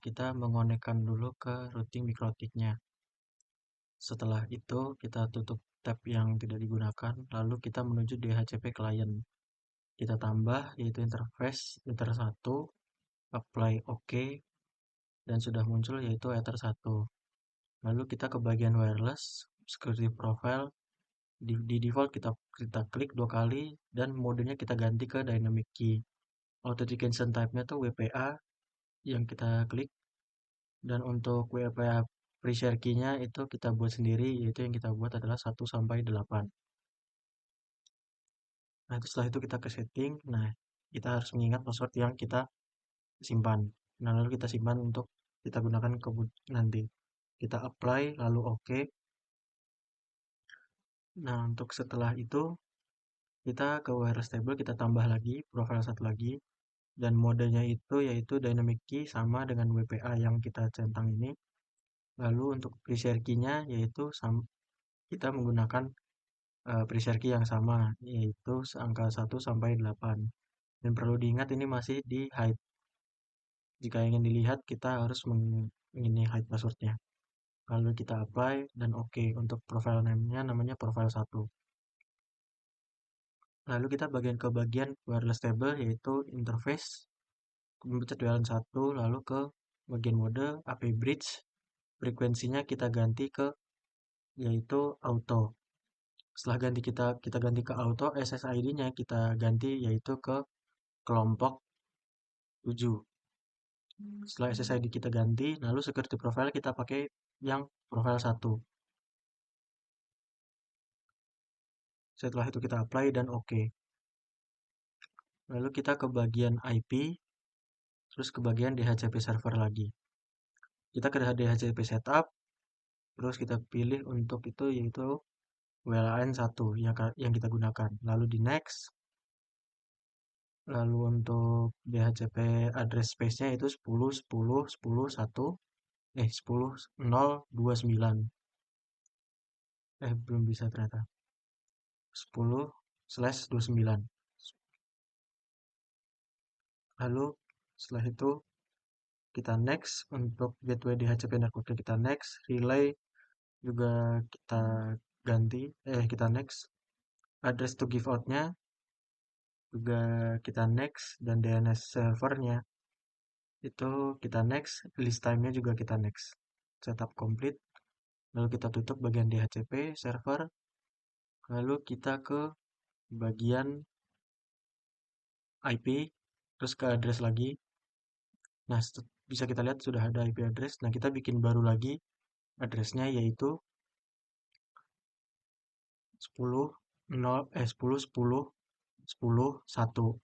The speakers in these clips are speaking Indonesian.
kita mengonekkan dulu ke routing mikrotiknya. Setelah itu, kita tutup tab yang tidak digunakan, lalu kita menuju DHCP client. Kita tambah, yaitu interface Ether 1, apply OK, dan sudah muncul yaitu Ether 1. Lalu kita ke bagian wireless, security profile, di default kita klik 2 kali, dan modenya kita ganti ke dynamic key. Authentication type-nya tuh WPA yang kita klik, dan untuk WPA pre-share key-nya itu kita buat sendiri, yaitu yang kita buat adalah 1 sampai 8. Nah, setelah itu kita ke setting. Nah, kita harus mengingat password yang kita simpan. Nah, lalu kita simpan untuk kita gunakan nanti. Kita apply, lalu OK. Nah, untuk setelah itu, kita ke wireless table, kita tambah lagi, profile satu lagi. Dan modenya itu yaitu dynamic key sama dengan WPA yang kita centang ini. Lalu untuk pre-share key-nya yaitu kita menggunakan pre-share key yang sama, yaitu angka 1 sampai 8. Dan perlu diingat ini masih di hide. Jika ingin dilihat, kita harus ini hide passwordnya. Lalu kita apply dan OK. Untuk profile name-nya namanya profile 1. Lalu kita ke bagian wireless table yaitu interface. Mencet jalan 1, lalu ke bagian mode AP bridge. Frekuensinya kita ganti ke yaitu auto. Setelah kita ganti ke auto, SSID-nya kita ganti yaitu ke kelompok 7. Setelah SSID kita ganti, lalu security profile kita pakai yang profile 1. Setelah itu kita apply dan OK. Lalu kita ke bagian IP, terus ke bagian DHCP server lagi. Kita ke DHCP setup, terus kita pilih untuk itu yaitu WLAN 1 yang kita gunakan. Lalu di next. Lalu untuk DHCP address space-nya itu 10 10 10 1 10 0 29. Belum bisa ternyata. 10/29. Lalu setelah itu kita next. Untuk gateway DHCP network kita next, relay juga kita ganti, kita next. Address to give out-nya juga kita next, dan DNS servernya itu kita next, list time-nya juga kita next. Setup complete. Lalu kita tutup bagian DHCP server. Lalu kita ke bagian IP, terus ke address lagi. Nah, bisa kita lihat sudah ada IP address. Nah, kita bikin baru lagi addressnya yaitu 10 0 10 10 10 1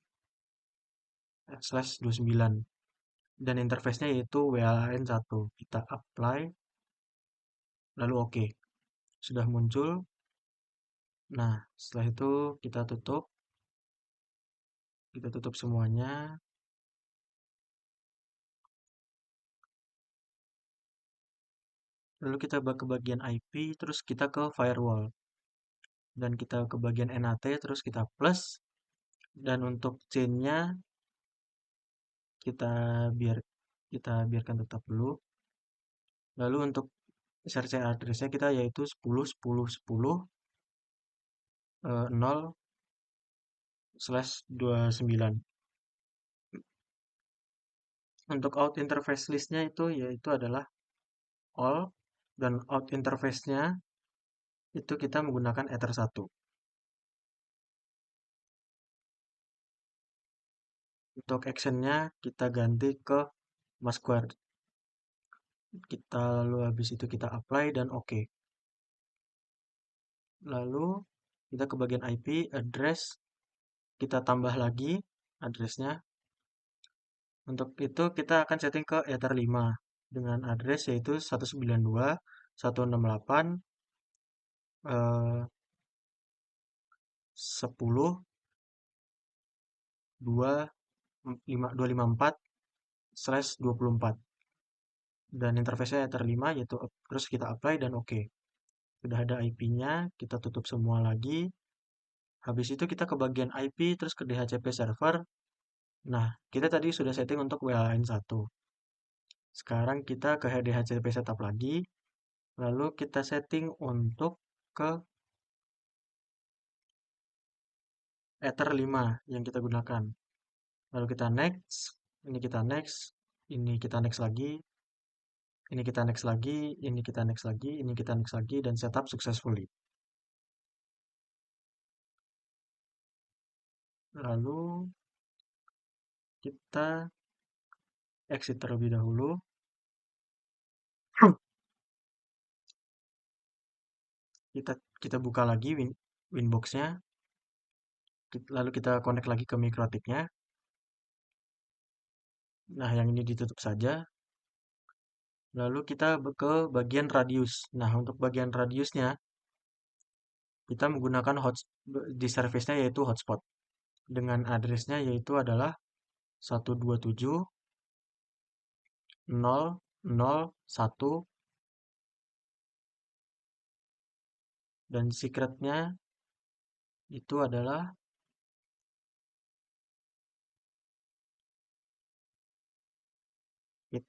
/29, dan interface-nya yaitu WLAN 1. Kita apply lalu OK. Sudah muncul. Nah, setelah itu kita tutup semuanya. Lalu kita ke bagian IP, terus kita ke firewall. Dan kita ke bagian NAT, terus kita plus. Dan untuk chain-nya kita biarkan tetap dulu. Lalu untuk search address-nya kita yaitu 10 10 10 0/29. Untuk out interface list-nya itu yaitu adalah all, dan out interface-nya itu kita menggunakan Ether 1. Untuk action-nya kita ganti ke Masquerade. Lalu habis itu kita apply dan OK. Lalu kita ke bagian IP address, kita tambah lagi address-nya. Untuk itu kita akan setting ke Ether 5 dengan address yaitu 192.168 10 254/24. Dan interface-nya Ether 5 yaitu terus kita apply dan OK. Sudah ada IP-nya, kita tutup semua lagi. Habis itu kita ke bagian IP terus ke DHCP server. Nah, kita tadi sudah setting untuk WLAN 1. Sekarang kita ke DHCP setup lagi, lalu kita setting untuk ke Ether 5 yang kita gunakan. Lalu kita next, ini kita next, ini kita next lagi, ini kita next lagi, ini kita next lagi, ini kita next lagi, dan setup successfully. Lalu kita exit terlebih dahulu. Kita buka lagi Winbox-nya, lalu kita connect lagi ke mikrotiknya. Nah, yang ini ditutup saja. Lalu kita ke bagian radius. Nah, untuk bagian radiusnya, kita menggunakan di service-nya yaitu hotspot. Dengan address-nya yaitu adalah 127.0.0.1 dan secretnya itu adalah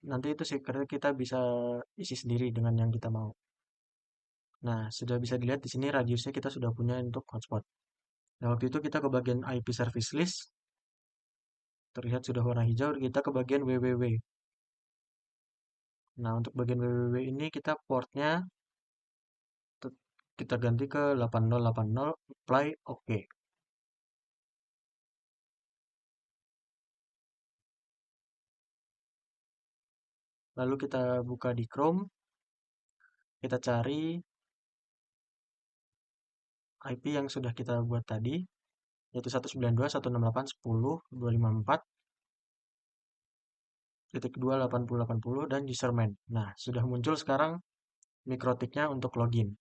nanti itu secret kita bisa isi sendiri dengan yang kita mau. Nah, sudah bisa dilihat di sini radiusnya kita sudah punya untuk hotspot. Nah, waktu itu kita ke bagian IP service list, terlihat sudah warna hijau, kita ke bagian www. Nah, untuk bagian www ini kita portnya kita ganti ke 8080, apply, OK. Lalu kita buka di Chrome, kita cari IP yang sudah kita buat tadi, yaitu 192.168.10.254.28080 dan username. Nah, sudah muncul sekarang mikrotiknya untuk login.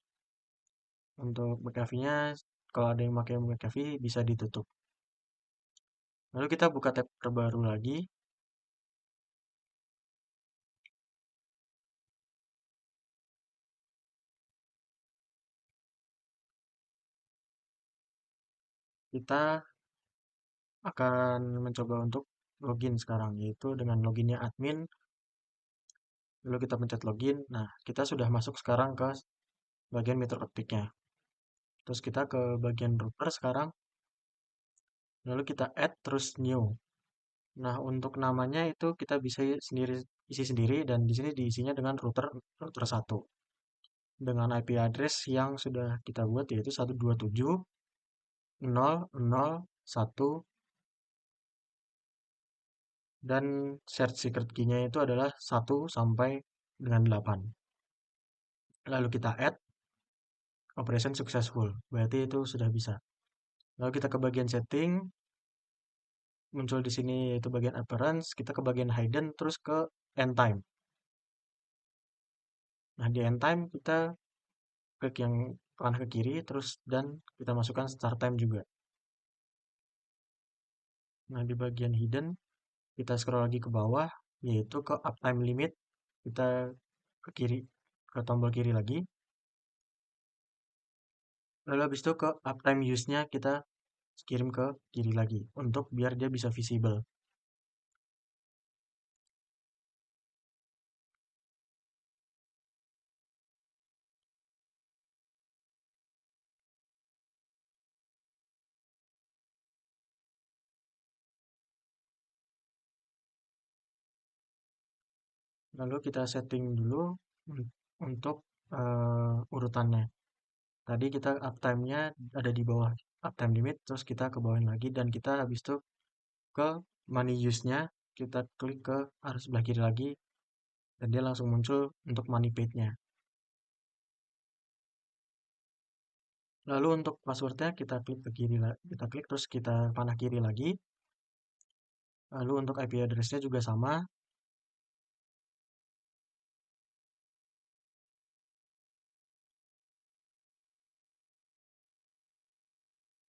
Untuk McAfee-nya, kalau ada yang pakai McAfee bisa ditutup. Lalu kita buka tab terbaru lagi. Kita akan mencoba untuk login sekarang, yaitu dengan loginnya admin. Lalu kita pencet login. Nah, kita sudah masuk sekarang ke bagian mikrotiknya. Terus kita ke bagian router sekarang. Lalu kita add terus new. Nah, untuk namanya itu kita bisa isi sendiri dan di sini diisinya dengan router 1 dengan IP address yang sudah kita buat yaitu 127.0.0.1 dan shared secret key-nya itu adalah 1 sampai dengan 8. Lalu kita add operation successful. Berarti itu sudah bisa. Lalu kita ke bagian setting, muncul di sini yaitu bagian appearance, kita ke bagian hidden terus ke end time. Nah, di end time kita klik yang kanan ke kiri terus dan kita masukkan start time juga. Nah, di bagian hidden kita scroll lagi ke bawah yaitu ke uptime limit. Kita ke kiri ke tombol kiri lagi. Lalu habis itu ke uptime use-nya kita kirim ke kiri lagi untuk biar dia bisa visible. Lalu kita setting dulu untuk urutannya. Tadi kita uptime-nya ada di bawah uptime limit, terus kita ke bawahin lagi dan kita habis itu ke money use-nya, kita klik ke arah sebelah kiri lagi dan dia langsung muncul untuk money paid-nya. Lalu untuk passwordnya kita klik ke kiri, kita klik terus kita panah kiri lagi. Lalu untuk IP address-nya juga sama.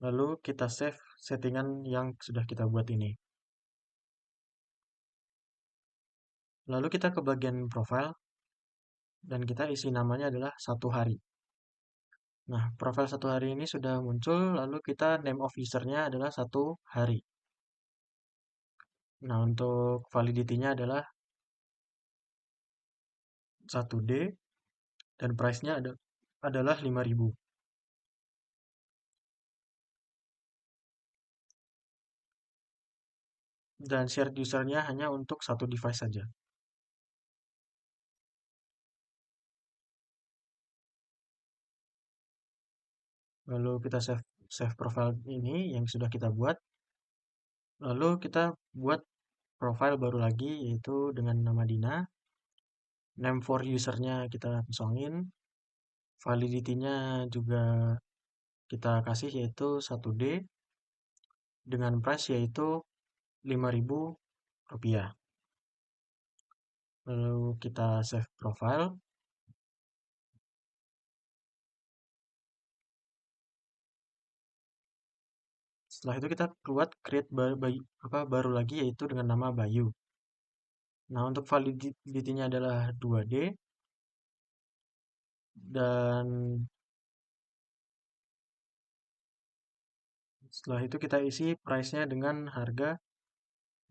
Lalu kita save settingan yang sudah kita buat ini. Lalu kita ke bagian profile dan kita isi namanya adalah 1 hari. Nah, profil 1 hari ini sudah muncul, lalu kita name of user-nya adalah 1 hari. Nah, untuk validity-nya adalah 1D dan price-nya adalah 5.000. Dan shared usernya hanya untuk satu device saja. Lalu kita save profile ini yang sudah kita buat. Lalu kita buat profile baru lagi yaitu dengan nama Dina. Name for usernya kita kosongin. Validity-nya juga kita kasih yaitu 1D dengan price yaitu 5.000 rupiah. Lalu kita save profile. Setelah itu kita buat create baru lagi yaitu dengan nama Bayu. Nah, untuk validity-nya adalah 2D dan setelah itu kita isi price-nya dengan harga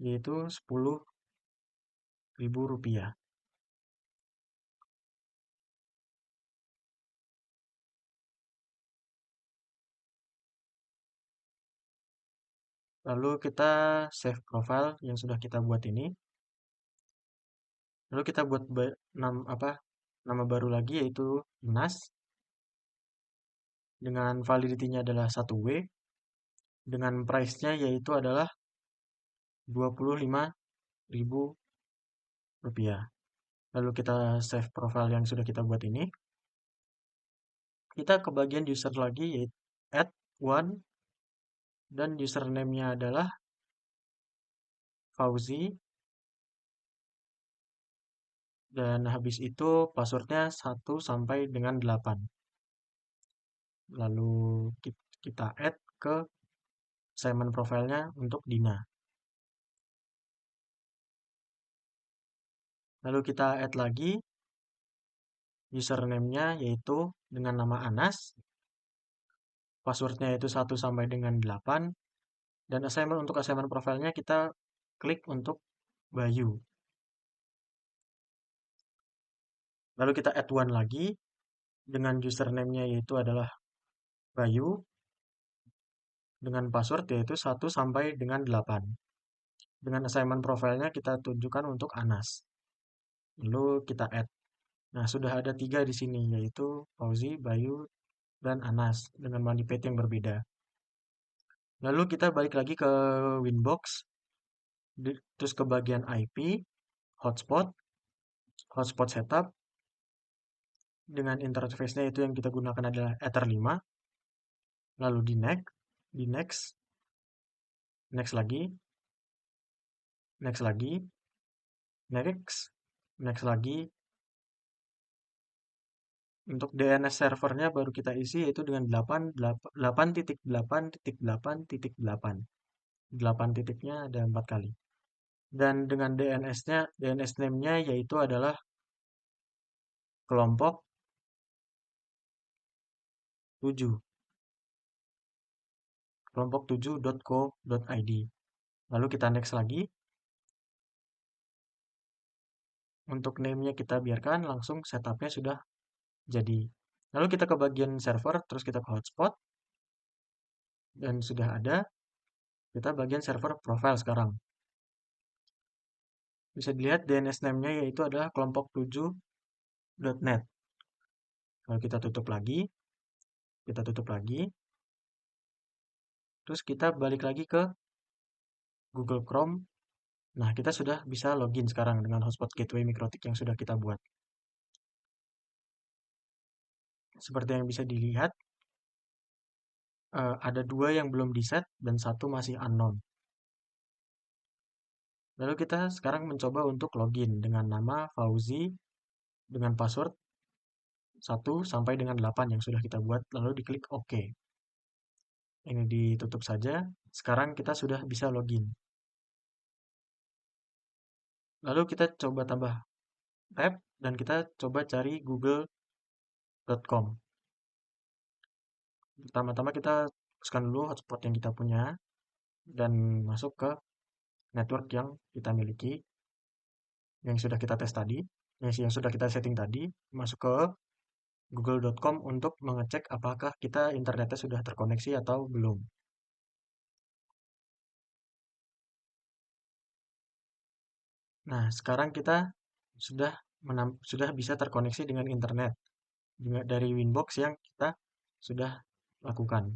yaitu 10.000 rupiah. Lalu kita save profile yang sudah kita buat ini. Lalu kita buat nama baru lagi yaitu Nas dengan validity-nya adalah 1W dengan price-nya yaitu adalah 25.000 rupiah. Lalu kita save profile yang sudah kita buat ini. Kita ke bagian user lagi yaitu add one dan username-nya adalah Fauzi dan habis itu passwordnya 1 sampai dengan 8. Lalu kita add ke assignment profile-nya untuk Dina. Lalu kita add lagi username-nya yaitu dengan nama Anas. Passwordnya itu 1 sampai dengan 8. Dan untuk assignment profile-nya kita klik untuk Bayu. Lalu kita add one lagi dengan username-nya yaitu adalah Bayu dengan password yaitu 1 sampai dengan 8. Dengan assignment profile-nya kita tunjukkan untuk Anas. Lalu kita add. Nah, sudah ada 3 di sini yaitu Fauzi, Bayu, dan Anas dengan money path yang berbeda. Lalu kita balik lagi ke Winbox, terus ke bagian IP, hotspot setup, dengan interface-nya itu yang kita gunakan adalah Ether 5. Lalu di next lagi, next lagi, next lagi. Untuk DNS servernya baru kita isi yaitu dengan 8.8.8.8. 8 titiknya ada 4 kali. Dan dengan DNS name-nya yaitu adalah kelompok 7. Kelompok 7.co.id. Lalu kita next lagi. Untuk name-nya kita biarkan langsung setupnya sudah jadi. Lalu kita ke bagian server, terus kita ke hotspot. Dan sudah ada. Kita bagian server profile sekarang. Bisa dilihat DNS name-nya yaitu adalah kelompok 7.net. Lalu kita tutup lagi. Terus kita balik lagi ke Google Chrome. Nah, kita sudah bisa login sekarang dengan hotspot gateway Mikrotik yang sudah kita buat. Seperti yang bisa dilihat, ada 2 yang belum di-set dan 1 masih unknown. Lalu kita sekarang mencoba untuk login dengan nama Fauzi dengan password 1 sampai dengan 8 yang sudah kita buat, lalu diklik OK. Ini ditutup saja. Sekarang kita sudah bisa login. Lalu kita coba tambah tab dan kita coba cari google.com. Pertama-tama kita hapuskan dulu hotspot yang kita punya dan masuk ke network yang kita miliki yang sudah kita tes tadi. yang sudah kita setting tadi, masuk ke google.com untuk mengecek apakah kita internetnya sudah terkoneksi atau belum. Nah, sekarang kita sudah bisa terkoneksi dengan internet dari Winbox yang kita sudah lakukan.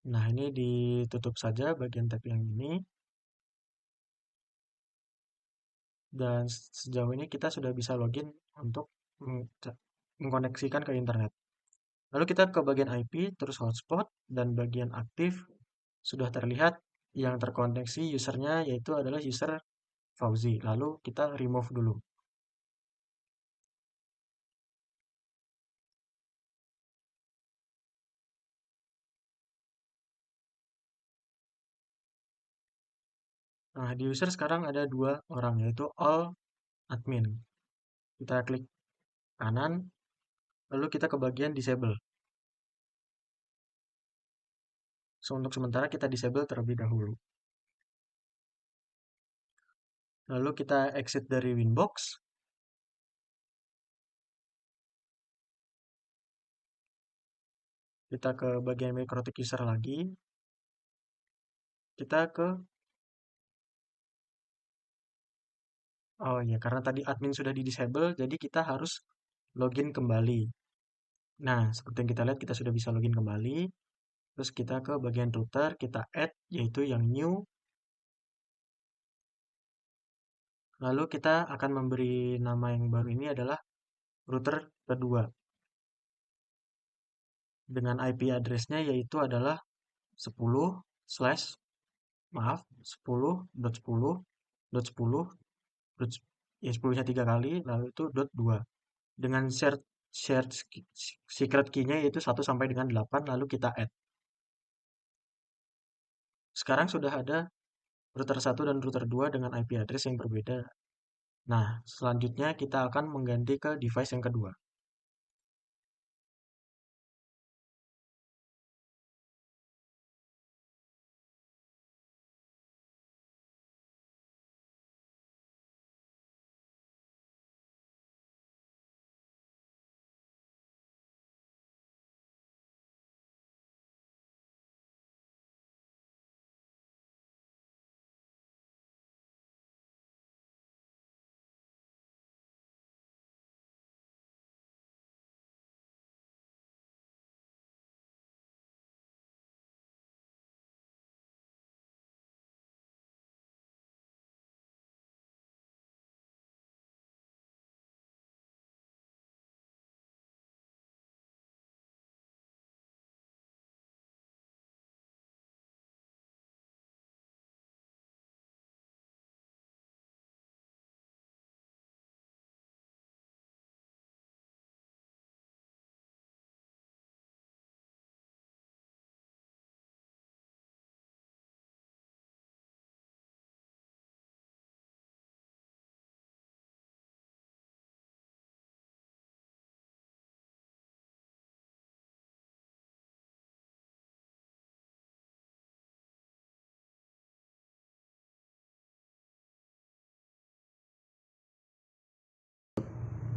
Nah, ini ditutup saja bagian tab yang ini. Dan sejauh ini kita sudah bisa login untuk mengkoneksikan ke internet. Lalu kita ke bagian IP, terus hotspot, dan bagian aktif sudah terlihat yang terkoneksi usernya yaitu adalah user Fauzi. Lalu kita remove dulu. Nah, di user sekarang ada 2 orang, yaitu all admin. Kita klik kanan, lalu kita ke bagian disable. So, untuk sementara kita disable terlebih dahulu. Lalu kita exit dari Winbox. Kita ke bagian Microtik user lagi. Kita ke Oh iya, karena tadi admin sudah di disable, jadi kita harus login kembali. Nah, seperti yang kita lihat, kita sudah bisa login kembali. Terus kita ke bagian router, kita add, yaitu yang new. Lalu kita akan memberi nama yang baru ini adalah router kedua. Dengan IP address-nya yaitu adalah 10 slash, maaf, 10.10.10, ya 10-nya 3 kali, lalu itu .2. Dengan shared secret key-nya yaitu 1 sampai dengan 8, lalu kita add. Sekarang sudah ada router 1 dan router 2 dengan IP address yang berbeda. Nah, selanjutnya kita akan mengganti ke device yang kedua.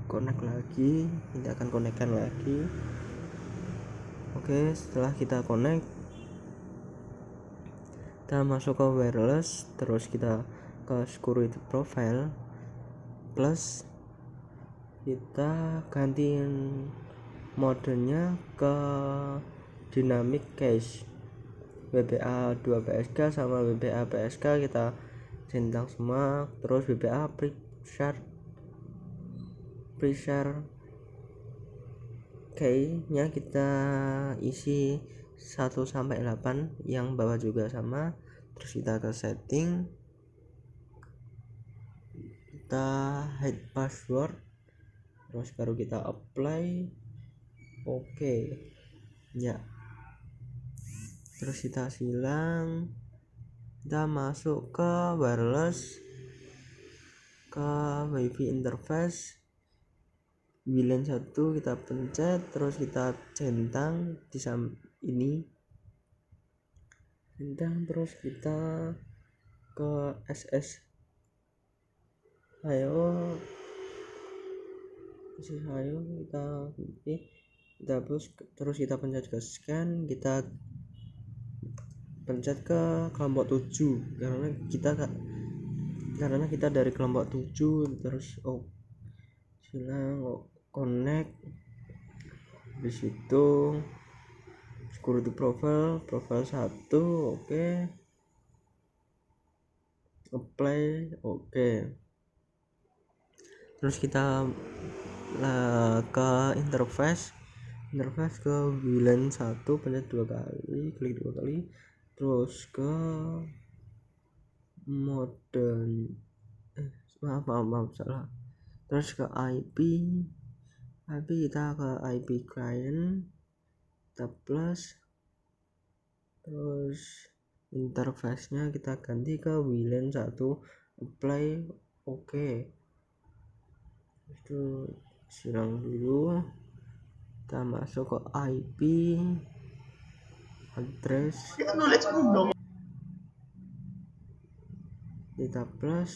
Connect lagi, kita akan konekkan lagi. Oke, setelah kita connect, kita masuk ke wireless, terus kita ke security profile, plus kita gantiin modenya ke dynamic cache. WBA 2 PSK sama WBA PSK kita centang semua, terus WBA pre-share key-nya kita isi 1 sampai 8, yang bawah juga sama. Terus kita ke setting, kita hide password, terus baru kita apply. Oke. Ya. Terus kita silang, kita masuk ke wireless, ke wifi interface WLAN 1 kita pencet, terus kita centang di ini centang, terus kita ke SS ayo kita hapus, terus kita pencet ke scan, kita pencet ke kelompok 7 karena kita dari kelompok 7. Terus silang connect, di situ security profile 1, oke. Apply, oke. Terus kita ke interface ke VLAN 1, pencet 2 kali, klik 2 kali, terus ke mode maaf salah, terus ke IP kita ke IP client, kita plus, terus interface-nya kita ganti ke VLAN 1, apply, oke. Itu silang dulu, kita masuk ke IP address, kita plus,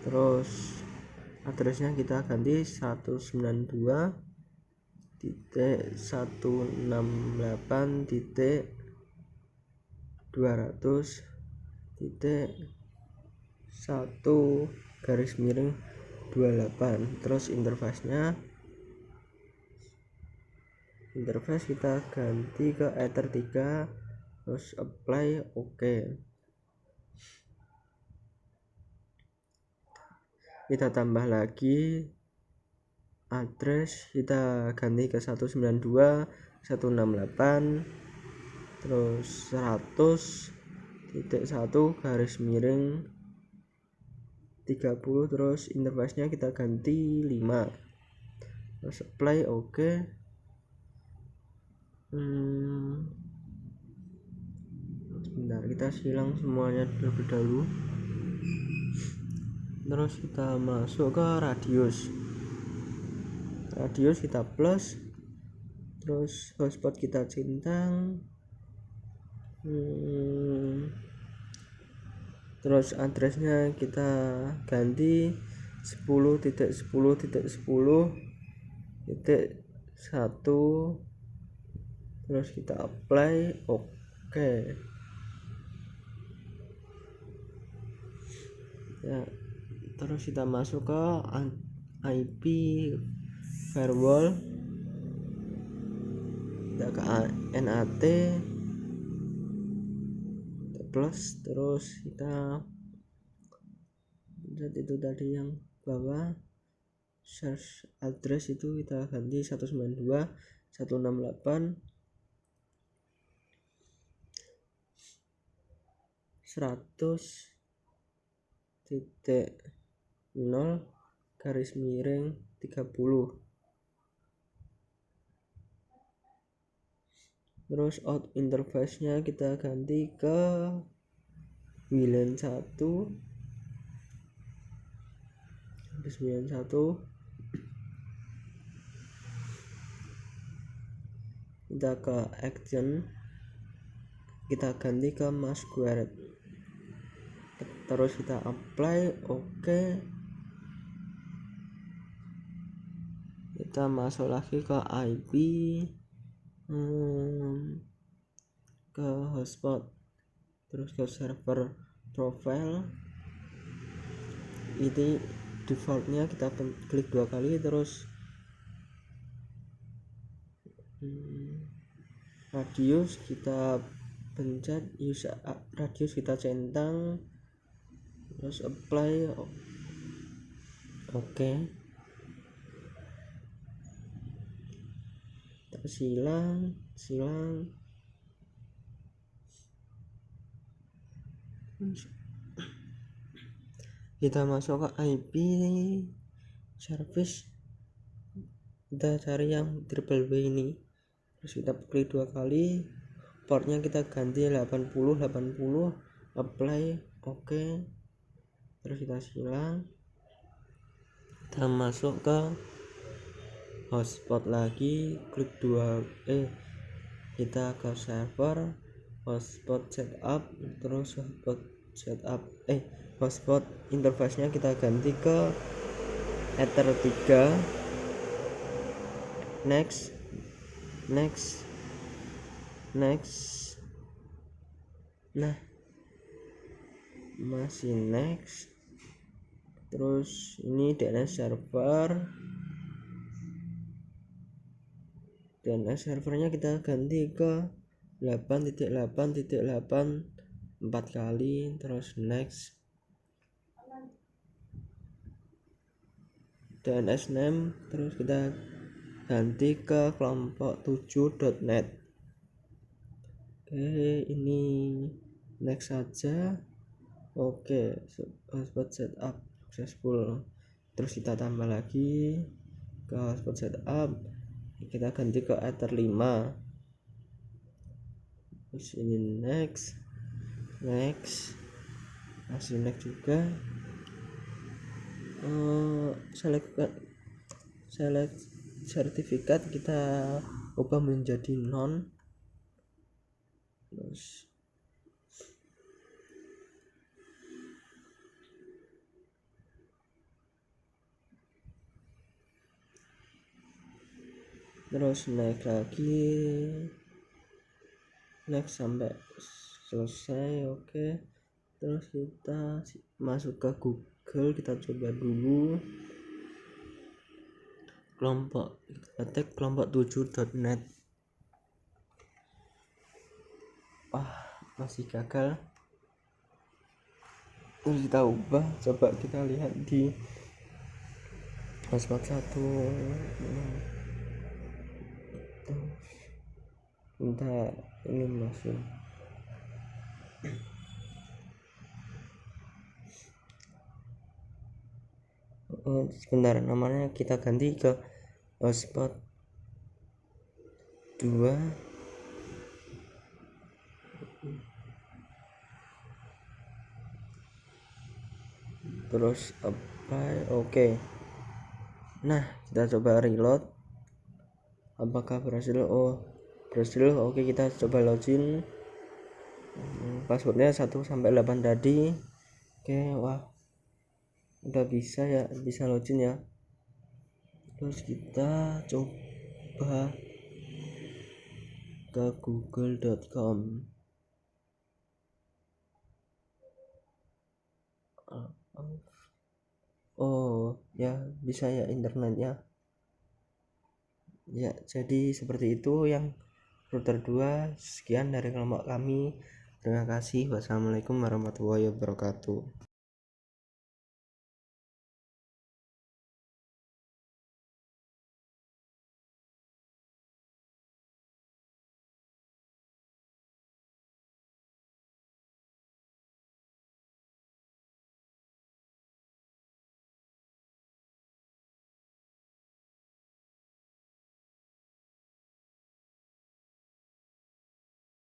terus addressnya kita ganti 168.200.1/28. terus interface kita ganti ke Ether 3, terus apply, oke. Kita tambah lagi address, kita ganti ke 192.168, terus 100.1/30, terus interface-nya kita ganti 5, terus apply, oke. Sebentar, kita silang semuanya terlebih dahulu. Terus kita masuk ke radius kita plus, terus hotspot kita centang, terus addressnya kita ganti 10.10.10.1, terus kita apply, oke. Ya, terus kita masuk ke IP firewall, kita ke NAT plus, terus kita itu tadi yang bawah, search address itu kita ganti 192.168.100.0/30. Terus out interface-nya kita ganti ke VLAN 1, kita ke action, kita ganti ke masquerade, terus kita apply, oke. Kita masuk lagi ke IP, ke hotspot, terus ke server profile, ini defaultnya kita klik 2 kali, terus radius kita pencet, radius kita centang, terus apply, oke. Kita silang kita masuk ke IP service, kita cari yang triple W ini, terus kita klik 2 kali, portnya kita ganti 80, apply, oke. Terus kita silang, kita masuk ke hotspot lagi, klik kita ke server hotspot setup, terus hotspot setup hotspot interface-nya kita ganti ke Ether 3. Next. Nah, masih next. Terus ini DNS servernya kita ganti ke 8.8.8 4 kali. Terus next. DNS name terus kita ganti ke kelompok 7.net. Oke, ini next saja. Oke, hotspot setup successful. Terus kita tambah lagi ke hotspot setup, kita ganti ke Ether 5. Terus ini next masih next juga. Select sertifikat kita ubah menjadi non. Terus next lagi, next sampai selesai. Oke, terus kita masuk ke Google, kita coba dulu kelompok, kita tag kelompok 7.net. Masih gagal. Terus kita ubah, coba kita lihat di hotspot 1. Entah ini masuk. Sebentar, namanya kita ganti ke hotspot 2. Terus apply. Oke. Nah, kita coba reload. Apakah berhasil? Berhasil. Oke, kita coba login. Passwordnya 1-8 tadi. Oke, wah, udah bisa ya, bisa login ya. Terus kita coba ke google.com. Ya bisa ya internetnya ya. Jadi seperti itu yang router 2. Sekian dari kelompok kami, terima kasih. Wassalamualaikum warahmatullahi wabarakatuh.